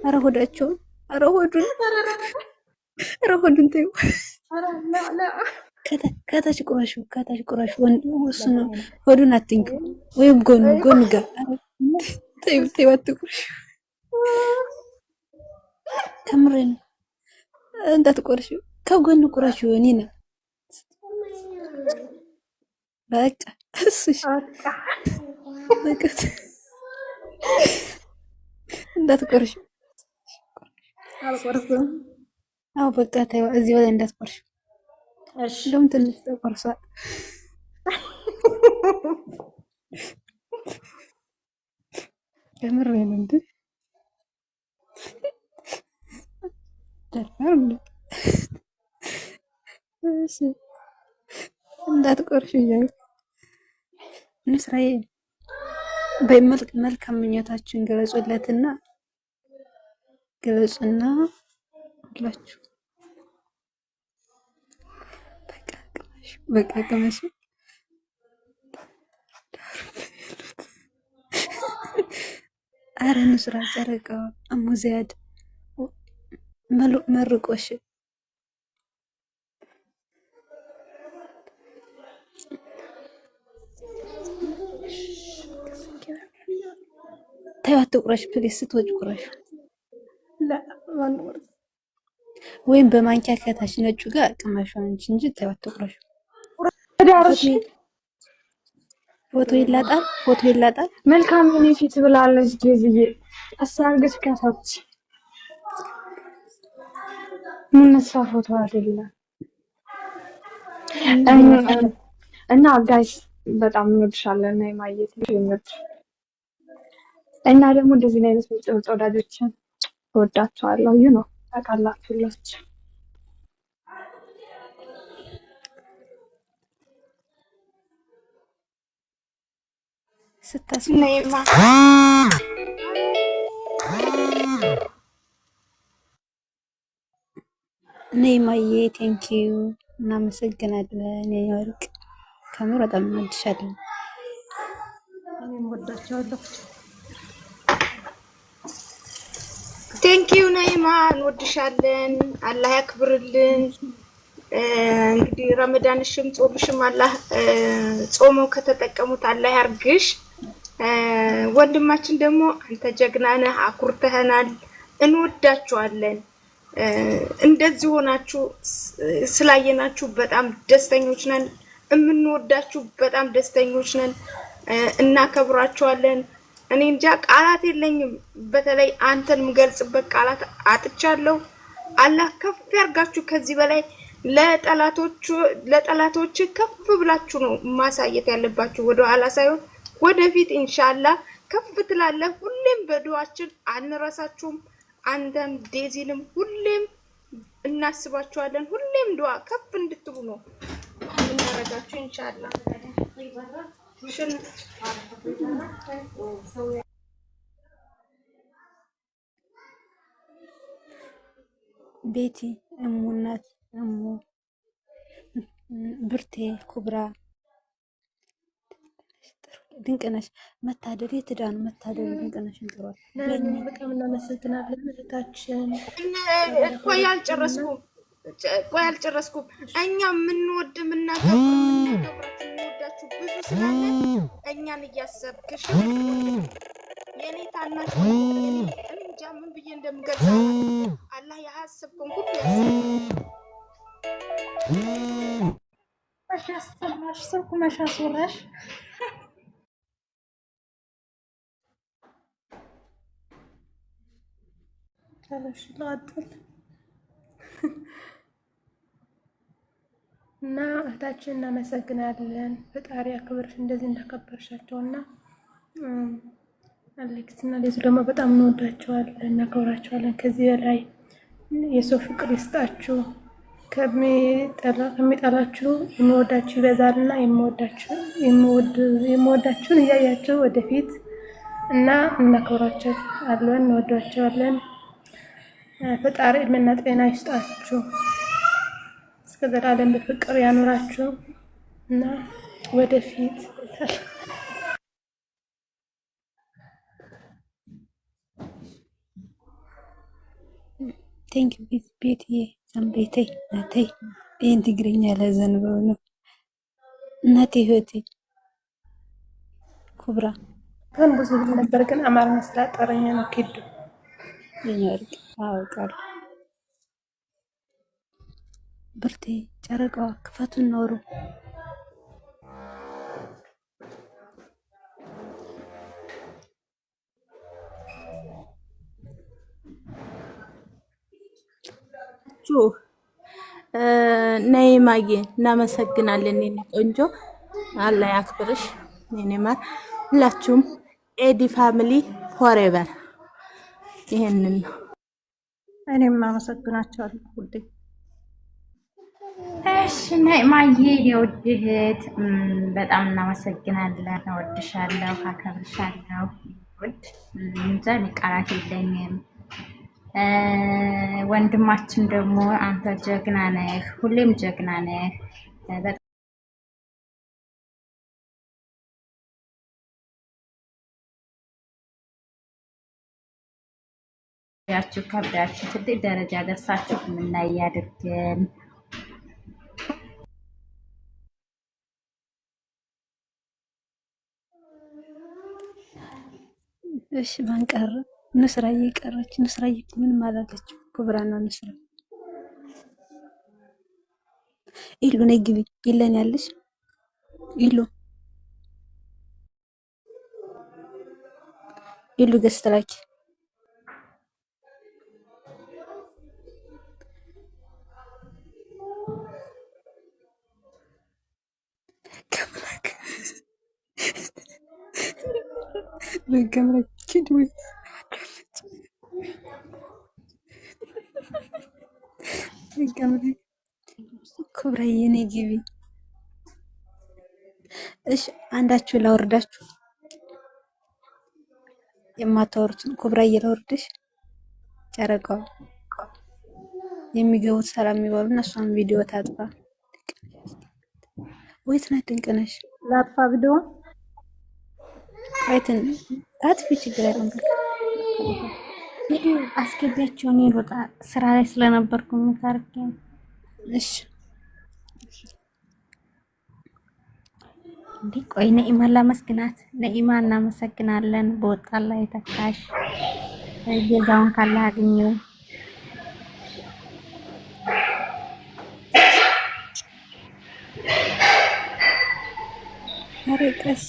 ኧረ ሆዳቸው ኧረ ሆዱን ተይው። ከታች ቁራሹ እሱ ነው። ሆዱን አትንኩ፣ ወይም ጎን ጋር ተይው አትቁረሹ። ከምሬ ነው እንዳትቆርሹ፣ ከጎን ቁረሹ። ኒና በቃ እሱሽ በቃ እንዳትቆርሹ። አልቆርስም። አዎ በቃ ተይው፣ እዚህ በላይ እንዳትቆርሹ። እሺ እንደውም ትንሽ ተቆርሷል። ከምሬ ነው እንዴ ደፋር ነው። እሺ እንዳትቆርሹ እያሉ እንስራዬ በመልካም ምኞታችሁን ገለጹና ሁላችሁ በቃ ቅመሽ። ኧረ እንስራ ጨረቃ አሙዚያድ መርቆሽ ተይው አትቁረሽ ፕሊስ። ስትወጪ ቁረሽ ወይም በማንኪያ ከታች ነጩ ጋር ቅመሹ አንቺ እንጂ ተይው አትቁረሽ። ፎቶ ይላጣል። መልካም ምን ፊት ብላለች ጊዜዬ አሳርገሽ ከታች ምን መስራ ፎቶ አይደለም። እና ጋይስ በጣም እንወድሻለን እና የማየት ይመት እና ደግሞ እንደዚህ አይነት ምርጥ ወዳጆችን እወዳቸዋለሁ። ነው ታውቃላችሁላችሁ። ስታስነይማ ነይማዬ ቴንኪዩ እናመሰግናለን። የወርቅ ከምር በጣም እንወድሻለን። እኔም ወዳቸዋለሁ። ቴንኪዩ ነይማ እንወድሻለን። አላህ ያክብርልን። እንግዲህ ረመዳንሽም ጾምሽም አላህ ጾመው ከተጠቀሙት አላህ ያርግሽ። ወንድማችን ደግሞ አንተ ጀግና ነህ፣ አኩርተህናል፣ እንወዳችኋለን። እንደዚህ ሆናችሁ ስላየናችሁ በጣም ደስተኞች ነን። የምንወዳችሁ በጣም ደስተኞች ነን። እናከብራችኋለን። እኔ እንጃ ቃላት የለኝም። በተለይ አንተን የምገልጽበት ቃላት አጥቻለሁ። አላህ ከፍ ያርጋችሁ። ከዚህ በላይ ለጠላቶች ከፍ ብላችሁ ነው ማሳየት ያለባችሁ፣ ወደ ኋላ ሳይሆን ወደፊት። ኢንሻአላህ ከፍ ትላለህ። ሁሌም በዱዓችን አንረሳችሁም። አንተም ዴዚንም ሁሌም እናስባችኋለን። ሁሌም ዱዓ ከፍ እንድትሉ ነው እናረጋችሁ ኢንሻአላህ። ቤቲ እሙናት እሙ ብርቴ ኩብራ ድንቅነሽ መታደል የትዳን መታደል ድንቅነሽን ጥሯል። በጣም እናመሰግናለን እህታችን። ቆይ አልጨረስኩም። እኛ የምንወድ የምናከብራችሁ ብዙ ስላለ እኛን እያሰብክሽ የኔ ታናሽ እንጃ ምን ብዬ እንደምገልጽ አላህ ያሰብከውን ሁሉ ያሰማሽ ሰው ኩመሻ ሱራሽ ታላሽ ላጥል እና እህታችን እናመሰግናለን። ፈጣሪ አክብርሽ እንደዚህ እንዳከበርሻቸውና አሌክስ እና ሌዙ ደግሞ በጣም እንወዳቸዋለን፣ እናከብራቸዋለን። ከዚህ በላይ የሰው ፍቅር ይስጣችሁ። ከሚጠላችሁ የሚወዳችሁ ይበዛልና የሚወዳችሁን እያያችሁ ወደፊት እና እናከብራቸዋለን፣ እንወዳቸዋለን። ፈጣሪ እድሜና ጤና ይስጣችሁ፣ እስከ ዘላለም በፍቅር ያኖራችሁ እና ወደፊት ቴንክ ቤት ሰንበይተይ ናተይ ይህን ትግርኛ ለዘንበው ነው እናቴ ህይወቴ ኩብራ ግን ብዙ ነበር ግን አማርኛ ስላጠረኝ ነው ኪዱ የኛርቅ አውቃለሁ። ብርቴ ጨረቃዋ ክፈቱን ኖሩ ነይማዬ እናመሰግናለን። የኔ ቆንጆ አላህ ያክብርሽ። የኔ ማር ሁላችሁም ኤዲ ፋሚሊ ፎሬቨር ይሄንን ነው። እኔም አመሰግናቸዋለሁ ውዴ። እሺ ነይማዬ የውድ እህት በጣም እናመሰግናለን። እወድሻለሁ፣ አከብርሻለሁ። ውድ እንጃ ቃላት የለኝም። ወንድማችን ደግሞ አንተ ጀግና ነህ፣ ሁሌም ጀግና ነህ። ያችሁ ከብዳችሁ ትልቅ ደረጃ ደርሳችሁ የምናይ ያድርገን። እሺ ማንቀረ ንስራዬ ቀረች። ንስራዬ ምንም አላለችም። ኩብራና ንስራ ኢሉ ነይ ግቢ ይለን ያለሽ ኢሉ ገዝተላኪ በገምረች ወይ ኩብራዬ ነይ ግቢ። እሺ አንዳችሁ ላወርዳችሁ የማታወሩትን ኩብራዬ ላወርድሽ። ጨረቃው የሚገቡት ሰላም የሚባሉና እሷን ቪዲዮ ታጥፋ። ወይት ናት ድንቅነሽ ላጥፋ ቪዲዮ አይተን አጥፊ ችግር አይደለም። ቪዲዮ አስገቢያቸው። እኔ ሮጣ ስራ ላይ ስለነበርኩ ምታርክ። እሺ እንዴ ቆይ ነኢማ ላመስግናት። ነኢማ እናመሰግናለን። በወጣት ላይ ተካሽ ጌዛውን ካለ አግኘው። አረቀስ